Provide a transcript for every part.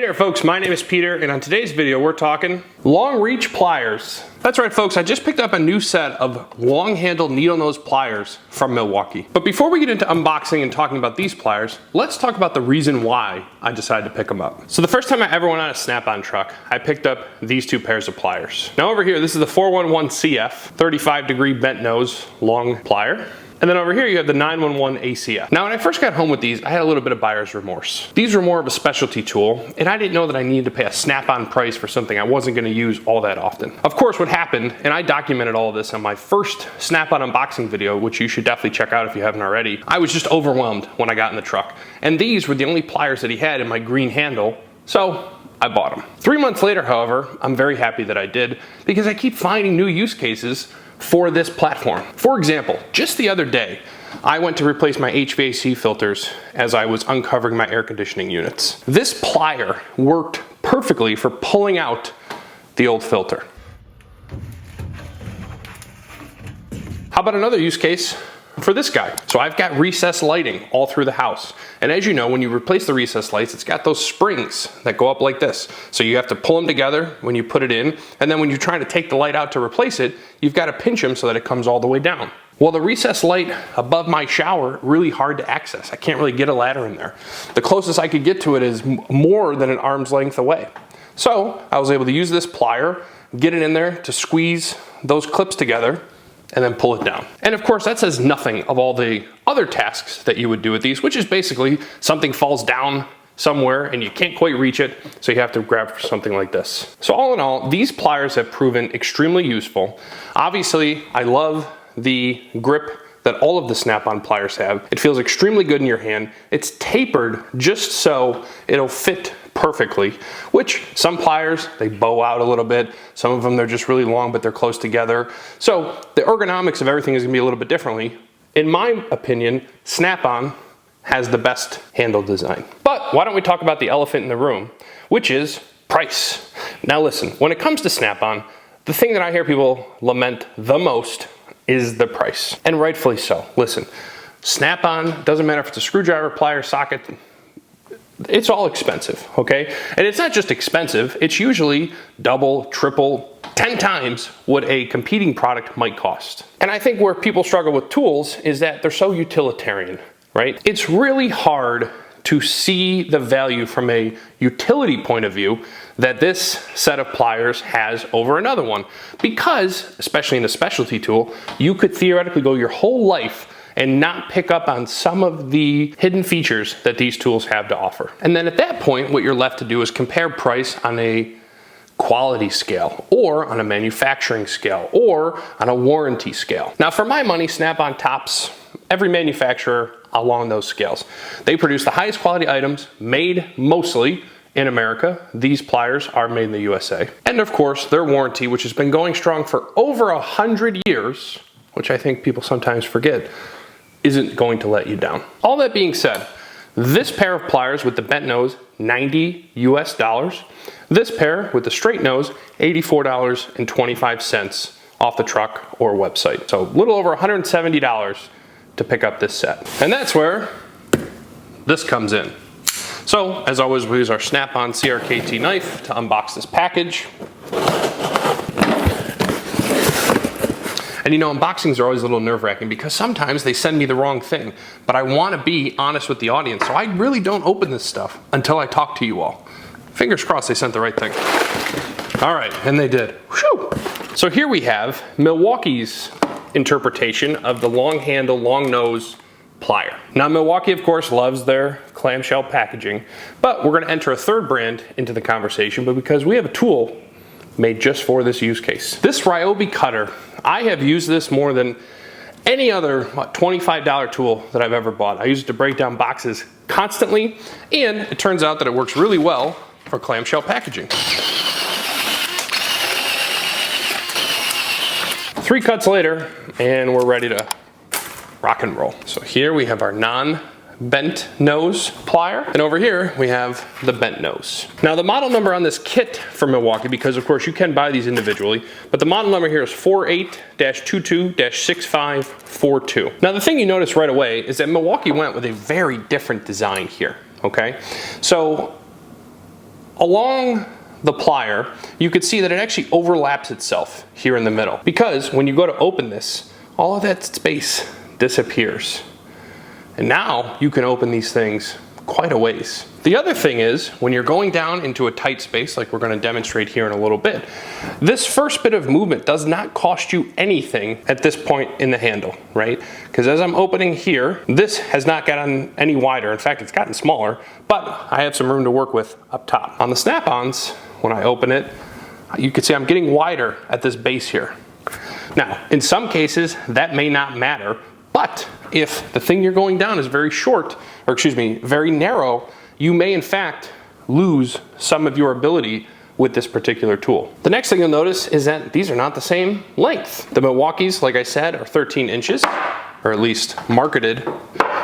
Hey there folks, my name is Peter, and on today's video we're talking long reach pliers. That's right folks, I just picked up a new set of long handled needle nose pliers from Milwaukee. But before we get into unboxing and talking about these pliers, let's talk about the reason why I decided to pick them up. So the first time I ever went on a Snap-on truck, I picked up these two pairs of pliers. Now over here, this is the 411 CF, 35 degree bent nose long plier. And then over here you have the 911 ACF. Now when I first got home with these, I had a little bit of buyer's remorse. These were more of a specialty tool, and I didn't know that I needed to pay a Snap-on price for something I wasn't gonna use all that often. Of course, what happened, and I documented all of this on my first Snap-on unboxing video, which you should definitely check out if you haven't already, I was just overwhelmed when I got in the truck. And these were the only pliers that he had in my green handle, so I bought them. 3 months later, however, I'm very happy that I did, because I keep finding new use cases for this platform. For example, just the other day, I went to replace my HVAC filters as I was uncovering my air conditioning units. This plier worked perfectly for pulling out the old filter. How about another use case for this guy? So I've got recessed lighting all through the house. And as you know, when you replace the recessed lights, it's got those springs that go up like this. So you have to pull them together when you put it in. And then when you're trying to take the light out to replace it, you've got to pinch them so that it comes all the way down. Well, the recessed light above my shower, really hard to access. I can't really get a ladder in there. The closest I could get to it is more than an arm's length away. So I was able to use this plier, get it in there to squeeze those clips together, and then pull it down. And of course, that says nothing of all the other tasks that you would do with these, which is basically something falls down somewhere and you can't quite reach it, so you have to grab something like this. So all in all, these pliers have proven extremely useful. Obviously, I love the grip that all of the Snap-on pliers have. It feels extremely good in your hand. It's tapered just so it'll fit perfectly, which some pliers, they bow out a little bit. Some of them, they're just really long, but they're close together. So the ergonomics of everything is gonna be a little bit differently. In my opinion, Snap-on has the best handle design. But why don't we talk about the elephant in the room, which is price. Now listen, when it comes to Snap-on, the thing that I hear people lament the most is the price, and rightfully so. Listen, Snap-on, doesn't matter if it's a screwdriver, plier, socket, it's all expensive, okay? And it's not just expensive, it's usually double, triple, 10 times what a competing product might cost. And I think where people struggle with tools is that they're so utilitarian, right? It's really hard to see the value from a utility point of view that this set of pliers has over another one. Because, especially in a specialty tool, you could theoretically go your whole life and not pick up on some of the hidden features that these tools have to offer. And then at that point, what you're left to do is compare price on a quality scale, or on a manufacturing scale, or on a warranty scale. Now for my money, Snap-on tops every manufacturer along those scales. They produce the highest quality items, made mostly in America. These pliers are made in the USA. And of course, their warranty, which has been going strong for over 100 years, which I think people sometimes forget, isn't going to let you down. All that being said, this pair of pliers with the bent nose, $90 US. This pair with the straight nose, $84.25 off the truck or website. So a little over $170 to pick up this set. And that's where this comes in. So as always, we use our Snap-on CRKT knife to unbox this package. And you know, unboxings are always a little nerve-wracking because sometimes they send me the wrong thing, but I want to be honest with the audience, so I really don't open this stuff until I talk to you all. Fingers crossed they sent the right thing. All right, and they did. Whew. So here we have Milwaukee's interpretation of the long handle, long nose plier. Now Milwaukee, of course, loves their clamshell packaging, but we're going to enter a third brand into the conversation, but because we have a tool made just for this use case. This Ryobi cutter, I have used this more than any other $25 tool that I've ever bought. I use it to break down boxes constantly, and it turns out that it works really well for clamshell packaging. 3 cuts later, and we're ready to rock and roll. So here we have our non-bent nose plier, and over here we have the bent nose. Now the model number on this kit from Milwaukee, because of course you can buy these individually, but the model number here is 48-22-6542. Now the thing you notice right away is that Milwaukee went with a very different design here, okay? So along the plier, you could see that it actually overlaps itself here in the middle, because when you go to open this, all of that space disappears. And now you can open these things quite a ways. The other thing is, when you're going down into a tight space, like we're going to demonstrate here in a little bit, this first bit of movement does not cost you anything at this point in the handle, right? Because as I'm opening here, this has not gotten any wider. In fact, it's gotten smaller, but I have some room to work with up top. On the snap-ons, when I open it, you can see I'm getting wider at this base here. Now, in some cases, that may not matter, but if the thing you're going down is very short, or excuse me, very narrow, you may in fact lose some of your ability with this particular tool. The next thing you'll notice is that these are not the same length. The Milwaukees, like I said, are 13 inches, or at least marketed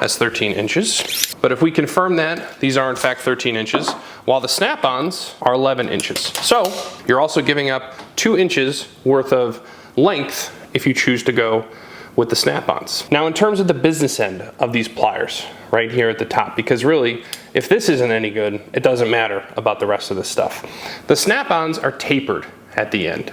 as 13 inches. But if we confirm that, these are in fact 13 inches, while the snap-ons are 11 inches. So you're also giving up 2 inches worth of length if you choose to go with the snap-ons. Now, in terms of the business end of these pliers, right here at the top, because really, if this isn't any good, it doesn't matter about the rest of the stuff. The snap-ons are tapered at the end,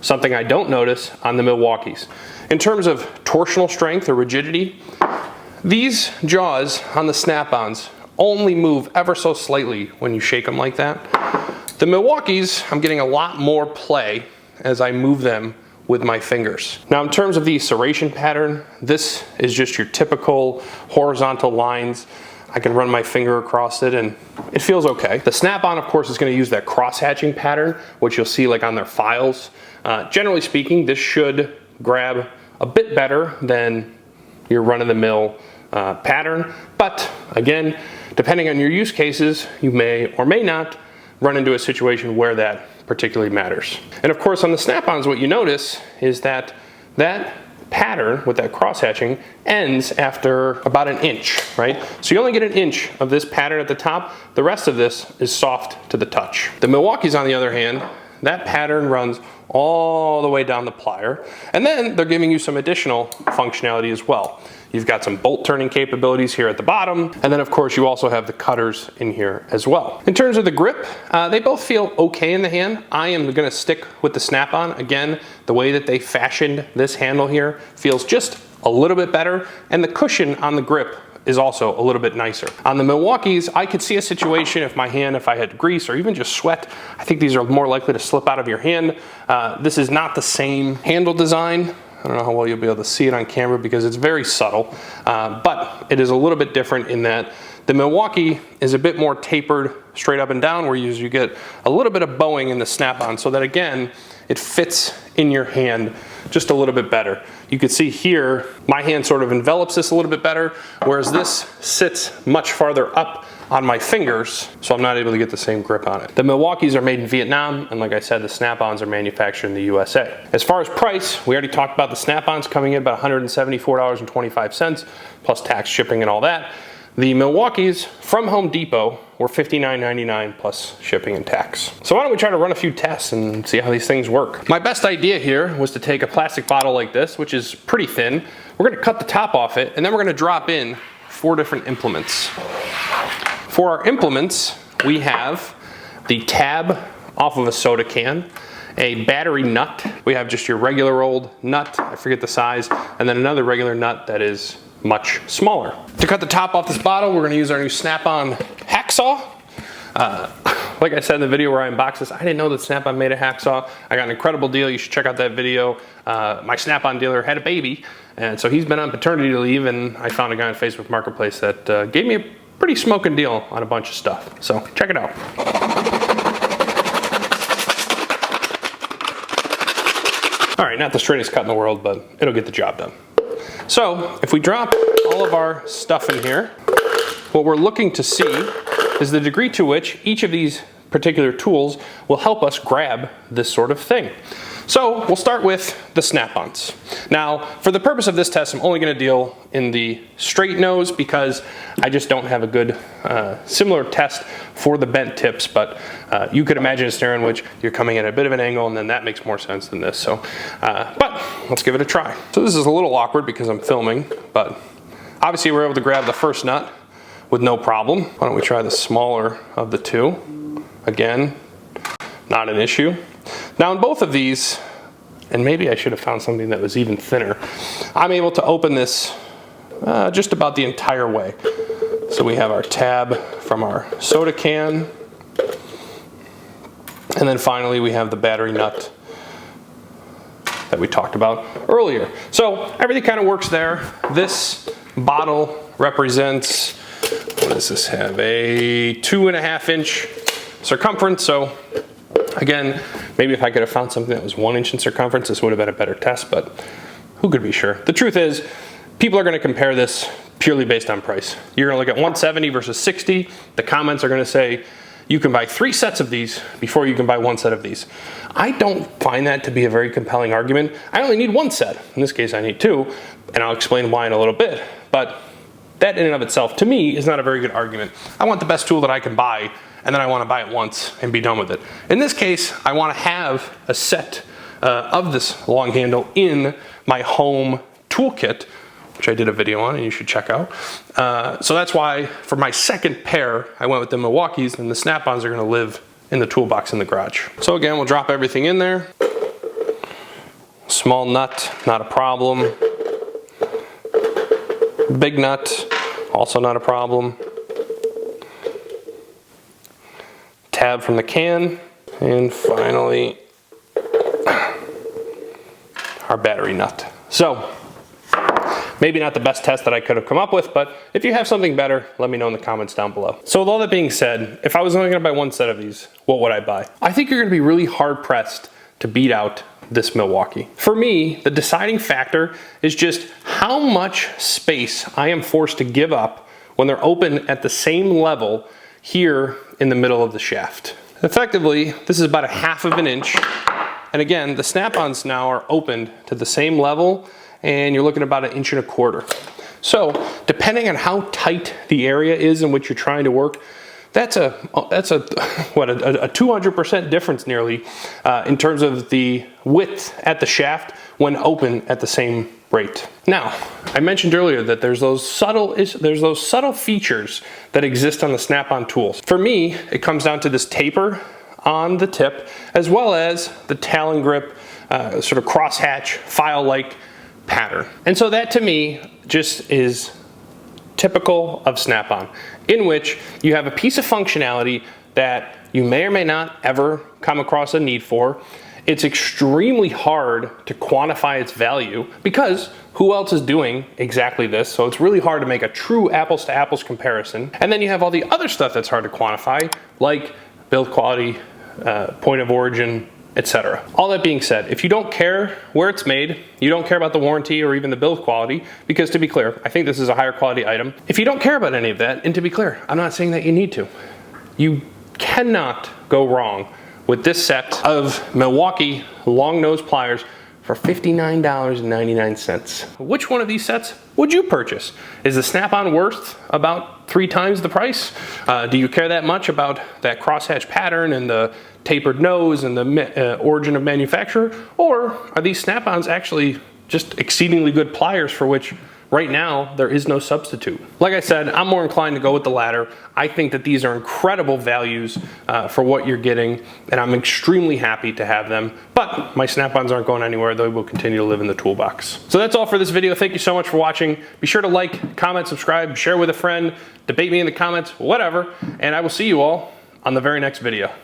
something I don't notice on the Milwaukees. In terms of torsional strength or rigidity, these jaws on the snap-ons only move ever so slightly when you shake them like that. The Milwaukees, I'm getting a lot more play as I move them with my fingers. Now, in terms of the serration pattern, this is just your typical horizontal lines. I can run my finger across it and it feels okay. The snap-on, of course, is going to use that cross-hatching pattern, which you'll see like on their files. Generally speaking, this should grab a bit better than your run-of-the-mill pattern, but again, depending on your use cases, you may or may not run into a situation where that particularly matters. And of course, on the snap-ons, what you notice is that that pattern with that cross-hatching ends after about an inch, right? So you only get an inch of this pattern at the top. The rest of this is soft to the touch. The Milwaukees, on the other hand, that pattern runs all the way down the plier, and then they're giving you some additional functionality as well. You've got some bolt turning capabilities here at the bottom, and then of course you also have the cutters in here as well. In terms of the grip, they both feel okay in the hand. I am gonna stick with the snap-on. Again, the way that they fashioned this handle here feels just a little bit better, and the cushion on the grip is also a little bit nicer. On the Milwaukees, I could see a situation if my hand, if I had grease or even just sweat, I think these are more likely to slip out of your hand. This is not the same handle design. I don't know how well you'll be able to see it on camera because it's very subtle, but it is a little bit different in that the Milwaukee is a bit more tapered straight up and down, where you get a little bit of bowing in the snap-on, so that again, it fits in your hand just a little bit better. You can see here, my hand sort of envelops this a little bit better, whereas this sits much farther up on my fingers, so I'm not able to get the same grip on it. The Milwaukees are made in Vietnam, and like I said, the snap-ons are manufactured in the USA. As far as price, we already talked about the snap-ons coming in about $174.25, plus tax, shipping, and all that. The Milwaukees from Home Depot were $59.99 plus shipping and tax. So why don't we try to run a few tests and see how these things work. My best idea here was to take a plastic bottle like this, which is pretty thin. We're gonna cut the top off it, and then we're gonna drop in 4 different implements. For our implements, we have the tab off of a soda can, a battery nut. We have just your regular old nut, I forget the size, and then another regular nut that is much smaller. To cut the top off this bottle, we're gonna use our new Snap-on hacksaw. Like I said in the video where I unboxed this, I didn't know that Snap-on made a hacksaw. I got an incredible deal. You should check out that video. My Snap-on dealer had a baby, and so he's been on paternity leave, and I found a guy on Facebook Marketplace that gave me a pretty smoking deal on a bunch of stuff. So check it out. All right, not the straightest cut in the world, but it'll get the job done. So if we drop all of our stuff in here, what we're looking to see is the degree to which each of these particular tools will help us grab this sort of thing. So we'll start with the snap-ons. Now, for the purpose of this test, I'm only going to deal in the straight nose because I just don't have a good similar test for the bent tips, but you could imagine a scenario in which you're coming at a bit of an angle, and then that makes more sense than this. So, but let's give it a try. So this is a little awkward because I'm filming, but obviously we're able to grab the first nut with no problem. Why don't we try the smaller of the two? again, not an issue. Now in both of these, and maybe I should have found something that was even thinner, I'm able to open this just about the entire way. So we have our tab from our soda can, and then finally we have the battery nut that we talked about earlier. So everything kind of works there. This bottle represents, what does this have, a 2.5 inch circumference. So again, maybe if I could have found something that was 1 inch in circumference, this would have been a better test, but who could be sure? The truth is, people are going to compare this purely based on price. You're going to look at 170 versus 60. The comments are going to say, you can buy 3 sets of these before you can buy 1 set of these. I don't find that to be a very compelling argument. I only need 1 set. In this case, I need 2, and I'll explain why in a little bit. But that in and of itself, to me, is not a very good argument. I want the best tool that I can buy, and then I want to buy it once and be done with it. In this case, I want to have a set of this long handle in my home toolkit, which I did a video on and you should check out. So that's why for my second pair, I went with the Milwaukees, and the snap-ons are going to live in the toolbox in the garage. So again, we'll drop everything in there. Small nut, not a problem. Big nut, also not a problem. Tab from the can, and finally our battery nut. So maybe not the best test that I could have come up with, but if you have something better, let me know in the comments down below. So with all that being said, if I was only gonna buy 1 set of these, what would I buy? I think you're gonna be really hard pressed to beat out this Milwaukee. For me, the deciding factor is just how much space I am forced to give up when they're open at the same level here in the middle of the shaft. Effectively, this is about 1/2 inch. And again, the snap-ons now are opened to the same level, and you're looking at about 1.25 inches. So depending on how tight the area is in which you're trying to work, that's a 200% difference nearly in terms of the width at the shaft when open at the same rate. Now, I mentioned earlier that there's those subtle features that exist on the snap-on tools. For me, it comes down to this taper on the tip, as well as the talon grip, sort of crosshatch, file-like pattern. And so that to me just is typical of snap-on, in which you have a piece of functionality that you may or may not ever come across a need for. It's extremely hard to quantify its value because who else is doing exactly this? So it's really hard to make a true apples to apples comparison. And then you have all the other stuff that's hard to quantify, like build quality, point of origin, etc. All that being said, if you don't care where it's made, you don't care about the warranty or even the build quality, because to be clear, I think this is a higher quality item. If you don't care about any of that, and to be clear, I'm not saying that you need to, you cannot go wrong with this set of Milwaukee long nose pliers for $59.99. Which one of these sets would you purchase? Is the snap-on worth about 3 times the price? Do you care that much about that crosshatch pattern and the tapered nose and the origin of manufacturer? Or are these snap-ons actually just exceedingly good pliers for which right now there is no substitute? Like I said, I'm more inclined to go with the latter. I think that these are incredible values for what you're getting, and I'm extremely happy to have them. But my snap-ons aren't going anywhere. They will continue to live in the toolbox. So that's all for this video. Thank you so much for watching. Be sure to like, comment, subscribe, share with a friend, debate me in the comments, whatever, and I will see you all on the very next video.